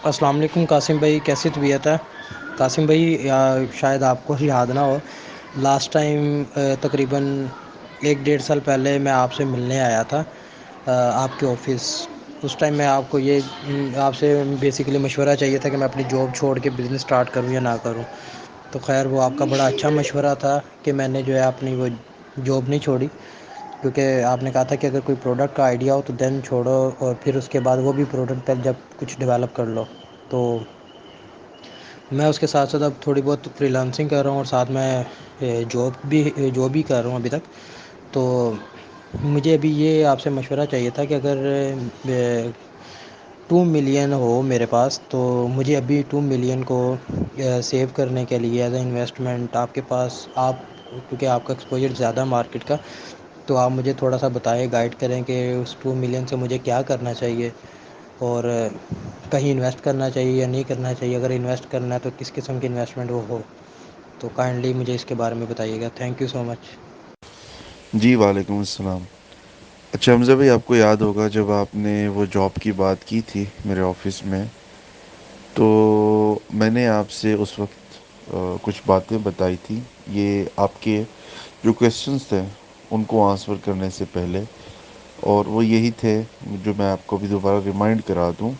السلام علیکم قاسم بھائی، کیسی طبیعت ہے؟ قاسم بھائی، شاید آپ کو یاد نہ ہو، لاسٹ ٹائم تقریباً 1 ڈیڑھ سال پہلے میں آپ سے ملنے آیا تھا آپ کے آفس. اس ٹائم میں آپ کو آپ سے بیسیکلی مشورہ چاہیے تھا کہ میں اپنی جاب چھوڑ کے بزنس سٹارٹ کروں یا نہ کروں. تو خیر وہ آپ کا بڑا اچھا مشورہ تھا کہ میں نے جو ہے اپنی وہ جاب نہیں چھوڑی، کیونکہ آپ نے کہا تھا کہ اگر کوئی پروڈکٹ کا آئیڈیا ہو تو دین چھوڑو، اور پھر اس کے بعد وہ بھی پروڈکٹ پہ جب کچھ ڈیولپ کر لو. تو میں اس کے ساتھ ساتھ اب تھوڑی بہت فری لانسنگ کر رہا ہوں، اور ساتھ میں جاب بھی کر رہا ہوں ابھی تک. تو مجھے ابھی یہ آپ سے مشورہ چاہیے تھا کہ اگر 2 ملین ہو میرے پاس، تو مجھے ابھی 2 ملین کو سیو کرنے کے لیے ایز اے انویسٹمنٹ آپ کے پاس کیونکہ آپ کا ایکسپوجر زیادہ مارکیٹ کا، تو آپ مجھے تھوڑا سا بتائیں، گائیڈ کریں کہ اس 2 ملین سے مجھے کیا کرنا چاہیے، اور کہیں انویسٹ کرنا چاہیے یا نہیں کرنا چاہیے. اگر انویسٹ کرنا ہے تو کس قسم کی انویسٹمنٹ وہ ہو. تو کائنڈلی مجھے اس کے بارے میں بتائیے گا. تھینک یو سو مچ. جی وعلیکم السلام. اچھا حمزہ بھائی، آپ کو یاد ہوگا جب آپ نے وہ جاب کی بات کی تھی میرے آفس میں، تو میں نے آپ سے اس وقت کچھ باتیں بتائی تھی. یہ آپ کے جو کویشچنس تھے ان کو آنسر کرنے سے پہلے، اور وہ یہی تھے جو میں آپ کو بھی دوبارہ ریمائنڈ کرا دوں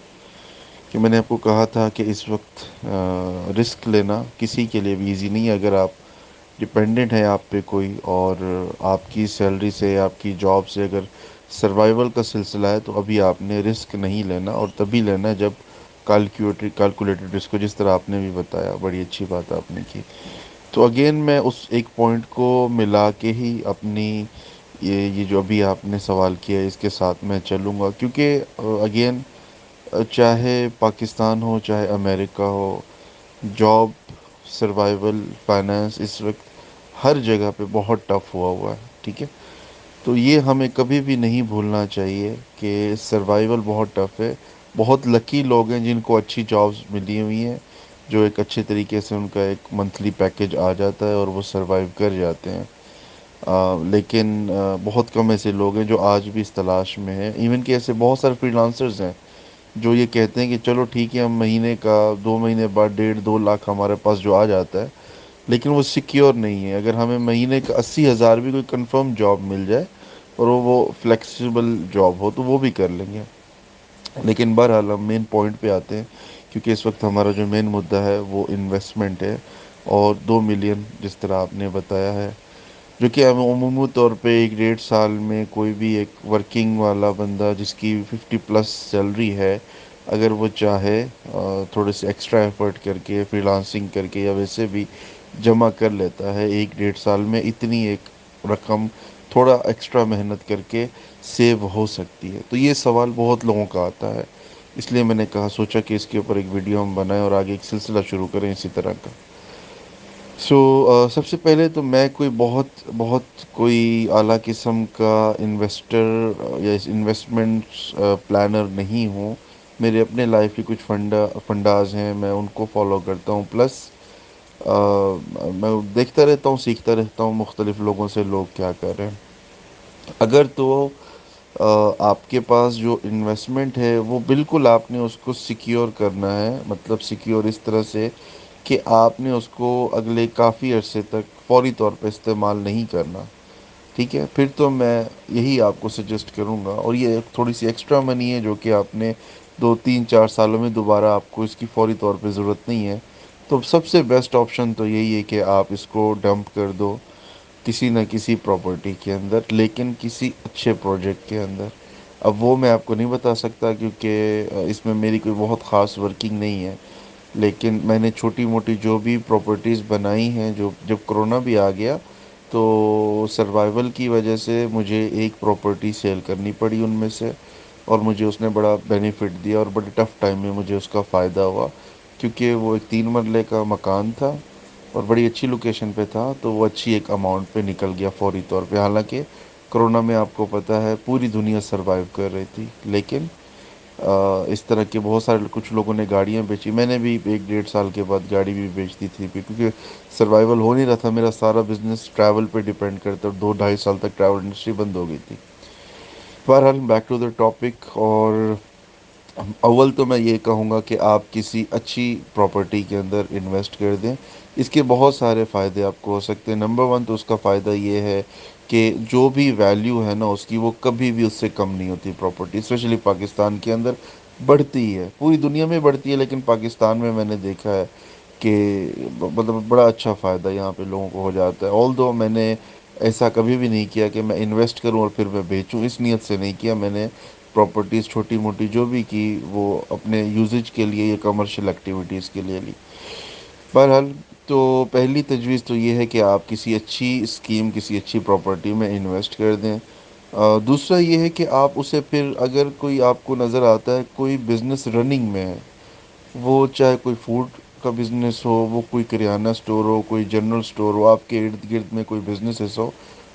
کہ میں نے آپ کو کہا تھا کہ اس وقت رسک لینا کسی کے لیے بھی ایزی نہیں ہے. اگر آپ ڈپینڈنٹ ہے آپ پہ کوئی، اور آپ کی سیلری سے، آپ کی جاب سے اگر سروائیول کا سلسلہ ہے، تو ابھی آپ نے رسک نہیں لینا، اور تبھی لینا جب کیلکولیٹڈ رسک کو، جس طرح آپ نے بھی بتایا. بڑی اچھی بات آپ نے کی. تو اگین میں اس ایک پوائنٹ کو ملا کے ہی اپنی یہ جو ابھی آپ نے سوال کیا ہے اس کے ساتھ میں چلوں گا، کیونکہ اگین چاہے پاکستان ہو چاہے امریکہ ہو، جاب، سروائیول، فائنانس اس وقت ہر جگہ پہ بہت ٹف ہوا ہے. ٹھیک ہے، تو یہ ہمیں کبھی بھی نہیں بھولنا چاہیے کہ سروائیول بہت ٹف ہے. بہت لکی لوگ ہیں جن کو اچھی جابس ملی ہوئی ہیں، جو ایک اچھے طریقے سے ان کا ایک منتھلی پیکیج آ جاتا ہے اور وہ سروائیو کر جاتے ہیں. لیکن بہت کم ایسے لوگ ہیں جو آج بھی اس تلاش میں ہیں. ایون کہ ایسے بہت سارے فری لانسرز ہیں جو یہ کہتے ہیں کہ چلو ٹھیک ہے، ہم مہینے کا 2 مہینے بعد 1.5 2 لاکھ ہمارے پاس جو آ جاتا ہے، لیکن وہ سیکیور نہیں ہے. اگر ہمیں مہینے کا 80,000 بھی کوئی کنفرم جاب مل جائے اور وہ فلیکسیبل جاب ہو، تو وہ بھی کر لیں گے. لیکن بہرحال ہم مین پوائنٹ پہ آتے ہیں، کیونکہ اس وقت ہمارا جو مین مدعا ہے وہ انویسٹمنٹ ہے. اور 2 ملین جس طرح آپ نے بتایا ہے، جو کہ ہمیں عمومی طور پہ 1 1.5 سال میں کوئی بھی ایک ورکنگ والا بندہ جس کی 50+ سیلری ہے، اگر وہ چاہے تھوڑے سے ایکسٹرا ایفرٹ کر کے، فری لانسنگ کر کے، یا ویسے بھی جمع کر لیتا ہے 1 1.5 سال میں اتنی ایک رقم، تھوڑا ایکسٹرا محنت کر کے سیو ہو سکتی ہے. تو یہ سوال بہت لوگوں کا آتا ہے، اس لیے میں نے سوچا کہ اس کے اوپر ایک ویڈیو ہم بنائیں اور آگے ایک سلسلہ شروع کریں اسی طرح کا. سب سے پہلے تو میں کوئی بہت بہت کوئی اعلیٰ قسم کا انویسٹر یا انویسٹمنٹ پلانر نہیں ہوں. میرے اپنے لائف کے کچھ فنڈاز ہیں، میں ان کو فالو کرتا ہوں. پلس میں دیکھتا رہتا ہوں، سیکھتا رہتا ہوں مختلف لوگوں سے، لوگ کیا کر رہے ہیں. اگر تو آپ کے پاس جو انویسٹمنٹ ہے وہ بالکل آپ نے اس کو سیکیور کرنا ہے، مطلب سیکیور اس طرح سے کہ آپ نے اس کو اگلے کافی عرصے تک فوری طور پہ استعمال نہیں کرنا. ٹھیک ہے، پھر تو میں یہی آپ کو سجیسٹ کروں گا. اور یہ تھوڑی سی ایکسٹرا منی ہے جو کہ آپ نے 2 3 4 سالوں میں دوبارہ آپ کو اس کی فوری طور پہ ضرورت نہیں ہے. تو سب سے بیسٹ آپشن تو یہی ہے کہ آپ اس کو ڈمپ کر دو کسی نہ کسی پراپرٹی کے اندر، لیکن کسی اچھے پروجیکٹ کے اندر. اب وہ میں آپ کو نہیں بتا سکتا کیونکہ اس میں میری کوئی بہت خاص ورکنگ نہیں ہے، لیکن میں نے چھوٹی موٹی جو بھی پراپرٹیز بنائی ہیں، جو جب کرونا بھی آ گیا تو سروائیول کی وجہ سے مجھے ایک پراپرٹی سیل کرنی پڑی ان میں سے، اور مجھے اس نے بڑا بینیفٹ دیا، اور بڑے ٹف ٹائم میں مجھے اس کا فائدہ ہوا، کیونکہ وہ ایک 3 مرلے کا مکان تھا اور بڑی اچھی لوکیشن پہ تھا. تو وہ اچھی ایک اماؤنٹ پہ نکل گیا فوری طور پہ. حالانکہ کرونا میں آپ کو پتہ ہے پوری دنیا سروائیو کر رہی تھی، لیکن اس طرح کے بہت سارے کچھ لوگوں نے گاڑیاں بیچی. میں نے بھی 1 1.5 سال کے بعد گاڑی بھی بیچ دی تھی، کیونکہ سروائیول ہو نہیں رہا تھا. میرا سارا بزنس ٹریول پہ ڈیپینڈ کرتا، اور 2 2.5 سال تک ٹریول انڈسٹری بند ہو گئی تھی. بہرحال بیک ٹو دا ٹاپک. اور اول تو میں یہ کہوں گا کہ آپ کسی اچھی پراپرٹی کے اندر انویسٹ کر دیں. اس کے بہت سارے فائدے آپ کو ہو سکتے ہیں. نمبر ون تو اس کا فائدہ یہ ہے کہ جو بھی ویلیو ہے نا اس کی، وہ کبھی بھی اس سے کم نہیں ہوتی. پراپرٹی اسپیشلی پاکستان کے اندر بڑھتی ہے، پوری دنیا میں بڑھتی ہے، لیکن پاکستان میں نے دیکھا ہے کہ مطلب بڑا اچھا فائدہ یہاں پہ لوگوں کو ہو جاتا ہے. آل دو میں نے ایسا کبھی بھی نہیں کیا کہ میں انویسٹ کروں اور پھر میں بیچوں، اس نیت سے نہیں کیا. میں نے پراپرٹیز چھوٹی موٹی جو بھی کی وہ اپنے یوزج کے لیے یا کمرشل ایکٹیویٹیز کے لیے لی. بہرحال، تو پہلی تجویز تو یہ ہے کہ آپ کسی اچھی اسکیم، کسی اچھی پراپرٹی میں انویسٹ کر دیں. دوسرا یہ ہے کہ آپ اسے پھر اگر کوئی آپ کو نظر آتا ہے کوئی بزنس رننگ میں ہے، وہ چاہے کوئی فوڈ کا بزنس ہو، وہ کوئی کریانہ سٹور ہو، کوئی جنرل سٹور ہو، آپ کے ارد گرد میں کوئی بزنس ہو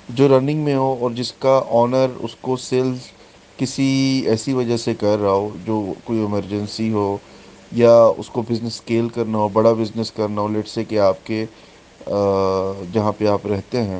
جو رننگ میں ہو، اور جس کا آنر اس کو سیلز کسی ایسی وجہ سے کر رہا ہو جو کوئی ایمرجنسی ہو، یا اس کو بزنس اسکیل کرنا ہو، بڑا بزنس کرنا ہو. لیٹ سے کہ آپ کے جہاں پہ آپ رہتے ہیں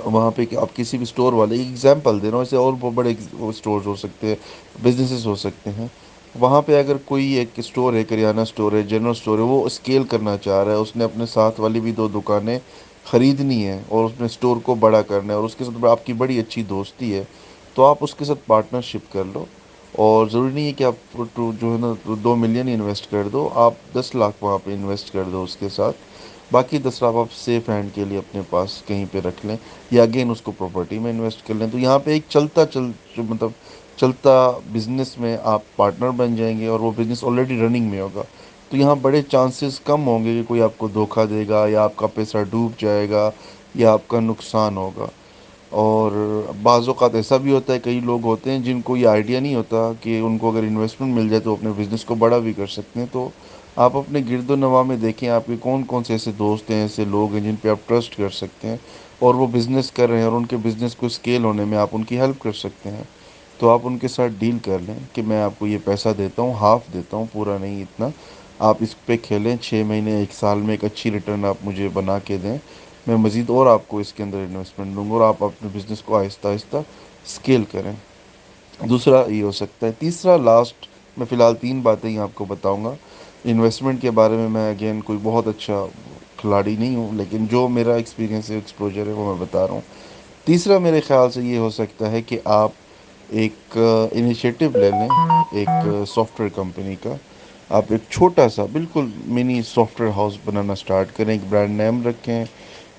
وہاں پہ کہ آپ کسی بھی اسٹور والے، ایگزامپل دے رہا ہوں، ایسے اور بہت بڑے اسٹورز ہو سکتے ہیں، بزنسز ہو سکتے ہیں. وہاں پہ اگر کوئی ایک اسٹور ہے، کریانہ اسٹور ہے، جنرل اسٹور ہے، وہ اسکیل کرنا چاہ رہا ہے، اس نے اپنے ساتھ والی بھی دو دکانیں خریدنی ہے اور اس نے اسٹور کو بڑا کرنا ہے، اور اس کے ساتھ آپ کی بڑی اچھی دوستی ہے، تو آپ اس کے ساتھ پارٹنرشپ کر لو. اور ضروری نہیں ہے کہ آپ جو ہے نا 2 ملین انویسٹ کر دو، آپ 10 لاکھ وہاں پہ انویسٹ کر دو اس کے ساتھ. باقی 10 لاکھ آپ سیف ہینڈ کے لیے اپنے پاس کہیں پہ رکھ لیں، یا اگین اس کو پراپرٹی میں انویسٹ کر لیں. تو یہاں پہ ایک مطلب چلتا بزنس میں آپ پارٹنر بن جائیں گے، اور وہ بزنس آلریڈی رننگ میں ہوگا. تو یہاں بڑے چانسز کم ہوں گے کہ کوئی آپ کو دھوکہ دے گا، یا آپ کا پیسہ ڈوب جائے گا، یا آپ کا نقصان ہوگا. اور بعض اوقات ایسا بھی ہوتا ہے، کئی لوگ ہوتے ہیں جن کو یہ آئیڈیا نہیں ہوتا کہ ان کو اگر انویسٹمنٹ مل جائے تو اپنے بزنس کو بڑا بھی کر سکتے ہیں. تو آپ اپنے گرد و نواح میں دیکھیں آپ کے کون کون سے ایسے دوست ہیں، ایسے لوگ ہیں جن پہ آپ ٹرسٹ کر سکتے ہیں، اور وہ بزنس کر رہے ہیں، اور ان کے بزنس کو اسکیل ہونے میں آپ ان کی ہیلپ کر سکتے ہیں. تو آپ ان کے ساتھ ڈیل کر لیں کہ میں آپ کو یہ پیسہ دیتا ہوں، ہاف دیتا ہوں، پورا نہیں اتنا. آپ اس پہ کھیلیں، 6 مہینے 1 سال میں ایک اچھی ریٹرن آپ مجھے بنا کے دیں، میں مزید اور آپ کو اس کے اندر انویسٹمنٹ دوں گا، اور آپ اپنے بزنس کو آہستہ آہستہ اسکیل کریں. دوسرا یہ ہو سکتا ہے. تیسرا لاسٹ، میں فی الحال 3 باتیں ہی آپ کو بتاؤں گا. انویسٹمنٹ کے بارے میں اگین کوئی بہت اچھا کھلاڑی نہیں ہوں، لیکن جو میرا ایکسپیرینس ہے، ایکسپوجر ہے، وہ میں بتا رہا ہوں. تیسرا میرے خیال سے یہ ہو سکتا ہے کہ آپ ایک انیشیٹو لے لیں، ایک سافٹ ویئر کمپنی کا. آپ ایک چھوٹا سا بالکل منی سافٹ ویئر ہاؤس بنانا اسٹارٹ کریں، ایک برانڈ نیم رکھیں،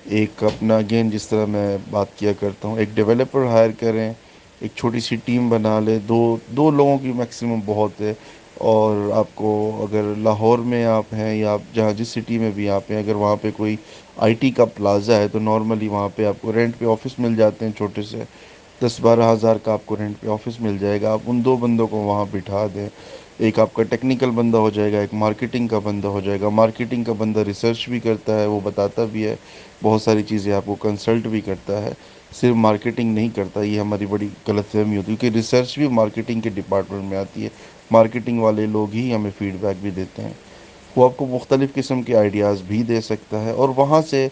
ایک اپنا اگین جس طرح میں بات کیا کرتا ہوں ایک ڈیولپر ہائر کریں، ایک چھوٹی سی ٹیم بنا لیں، دو دو لوگوں کی میکسیمم بہت ہے. اور آپ کو اگر لاہور میں آپ ہیں، یا آپ جہاں جس سٹی میں بھی آپ ہیں، اگر وہاں پہ کوئی آئی ٹی کا پلازا ہے تو نارملی وہاں پہ آپ کو رینٹ پہ آفس مل جاتے ہیں، چھوٹے سے 10-12 ہزار کا آپ کو رینٹ پہ آفس مل جائے گا. آپ ان 2 بندوں کو وہاں بٹھا دیں، ایک آپ کا ٹیکنیکل بندہ ہو جائے گا، ایک مارکیٹنگ کا بندہ ہو جائے گا. مارکیٹنگ کا بندہ ریسرچ بھی کرتا ہے، وہ بتاتا بھی ہے بہت ساری چیزیں، آپ کو کنسلٹ بھی کرتا ہے، صرف مارکیٹنگ نہیں کرتا. یہ ہماری بڑی غلط فہمی ہوتی ہے کہ ریسرچ بھی مارکیٹنگ کے ڈپارٹمنٹ میں آتی ہے، مارکیٹنگ والے لوگ ہی ہمیں فیڈ بیک بھی دیتے ہیں. وہ آپ کو مختلف قسم کے آئیڈیاز بھی دے سکتا ہے، اور وہاں سے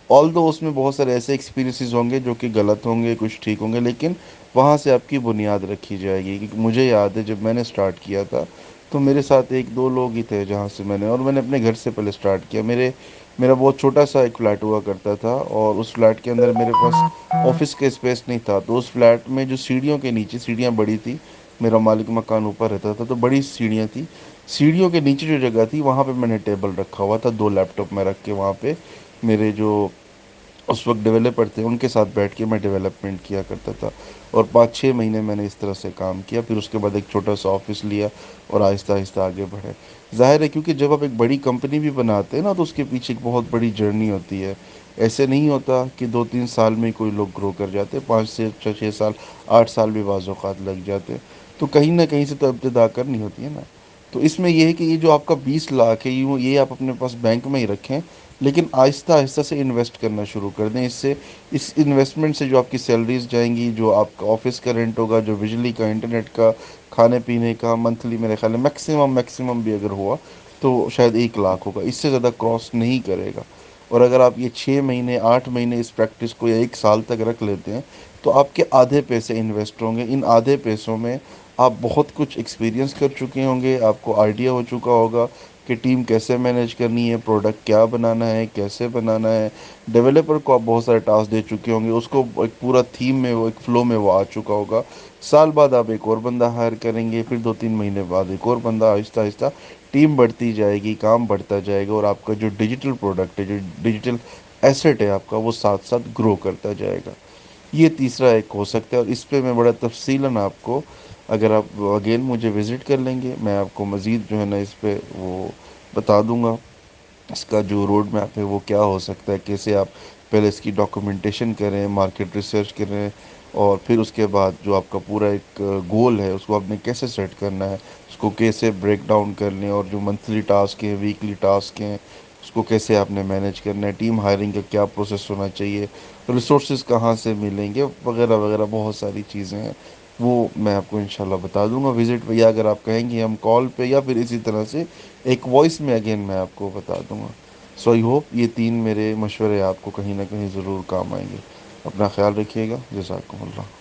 آل دو اس میں بہت سارے ایسے ایکسپیرینسز ہوں گے جو کہ غلط ہوں گے، کچھ ٹھیک ہوں گے، لیکن وہاں سے آپ کی بنیاد رکھی جائے گی. کیونکہ مجھے یاد ہے جب میں نے اسٹارٹ کیا تھا تو میرے ساتھ 1-2 لوگ ہی تھے جہاں سے میں نے اپنے گھر سے پہلے اسٹارٹ کیا. میرا بہت چھوٹا سا ایک فلیٹ ہوا کرتا تھا، اور اس فلیٹ کے اندر میرے پاس آفس کا اسپیس نہیں تھا. تو اس فلیٹ میں جو سیڑھیوں کے نیچے، سیڑھیاں بڑی تھی، میرا مالک مکان اوپر رہتا تھا تو بڑی سیڑھیاں تھیں، سیڑھیوں کے نیچے جو جگہ تھی وہاں پہ میں نے ٹیبل رکھا ہوا تھا، 2 لیپ ٹاپ میں رکھ کے وہاں پہ میرے جو اس وقت ڈیولپر تھے ان کے ساتھ بیٹھ کے میں ڈیولپمنٹ کیا کرتا تھا. اور 5-6 مہینے میں نے اس طرح سے کام کیا، پھر اس کے بعد ایک چھوٹا سا آفس لیا، اور آہستہ آہستہ آگے بڑھے. ظاہر ہے کیونکہ جب آپ ایک بڑی کمپنی بھی بناتے ہیں نا تو اس کے پیچھے ایک بہت بڑی جرنی ہوتی ہے. ایسے نہیں ہوتا کہ 2-3 سال میں ہی کوئی لوگ گرو کر جاتے، 5 سے 6 سال 8 سال بھی بعض اوقات لگ جاتے. تو کہیں نہ کہیں سے تو ابتدا کرنی ہوتی ہے نا. تو اس میں یہ ہے کہ یہ جو آپ کا 20 لاکھ ہے یہ آپ اپنے پاس بینک میں ہی رکھیں، لیکن آہستہ آہستہ سے انویسٹ کرنا شروع کر دیں. اس انویسٹمنٹ سے جو آپ کی سیلریز جائیں گی، جو آپ کا آفس کا رینٹ ہوگا، جو بجلی کا، انٹرنیٹ کا، کھانے پینے کا منتھلی، میرے خیال میں میکسیمم بھی اگر ہوا تو شاید 1 لاکھ ہوگا، اس سے زیادہ کراس نہیں کرے گا. اور اگر آپ یہ 6 مہینے 8 مہینے اس پریکٹس کو یا 1 سال تک رکھ لیتے ہیں تو آپ کے آدھے پیسے انویسٹ ہوں گے. ان آدھے پیسوں میں آپ بہت کچھ ایکسپیرینس کر چکے ہوں گے، آپ کو آئیڈیا ہو چکا ہوگا کہ ٹیم کیسے مینیج کرنی ہے، پروڈکٹ کیا بنانا ہے، کیسے بنانا ہے۔ ڈیولپر کو آپ بہت سارے ٹاسک دے چکے ہوں گے، اس کو ایک پورا تھیم میں، وہ ایک فلو میں وہ آ چکا ہوگا۔ سال بعد آپ ایک اور بندہ ہائر کریں گے، پھر 2 3 مہینے بعد ایک اور بندہ، آہستہ آہستہ ٹیم بڑھتی جائے گی، کام بڑھتا جائے گا، اور آپ کا جو ڈیجیٹل پروڈکٹ ہے، جو ڈیجیٹل ایسٹ ہے آپ کا، وہ ساتھ ساتھ گرو کرتا جائے گا۔ یہ تیسرا ایک ہو سکتا ہے، اور اس پہ میں بڑا تفصیلاً آپ کو، اگر آپ اگین مجھے وزٹ کر لیں گے، میں آپ کو مزید جو ہے نا اس پہ وہ بتا دوں گا، اس کا جو روڈ میپ ہے وہ کیا ہو سکتا ہے، کیسے آپ پہلے اس کی ڈاکومنٹیشن کریں، مارکیٹ ریسرچ کریں، اور پھر اس کے بعد جو آپ کا پورا ایک گول ہے اس کو آپ نے کیسے سیٹ کرنا ہے، اس کو کیسے بریک ڈاؤن کر لیں، اور جو منتھلی ٹاسک ہیں، ویکلی ٹاسک ہیں، اس کو کیسے آپ نے مینیج کرنا ہے، ٹیم ہائرنگ کا کیا پروسیس ہونا چاہیے، ریسورسز کہاں سے ملیں گے، وغیرہ وغیرہ بہت ساری چیزیں ہیں، وہ میں آپ کو انشاءاللہ بتا دوں گا وزٹ پہ، یا اگر آپ کہیں گے ہم کال پہ، یا پھر اسی طرح سے ایک وائس میں اگین میں آپ کو بتا دوں گا۔ سو آئی ہوپ یہ 3 میرے مشورے آپ کو کہیں نہ کہیں ضرور کام آئیں گے۔ اپنا خیال رکھیے گا، جزاکم اللہ۔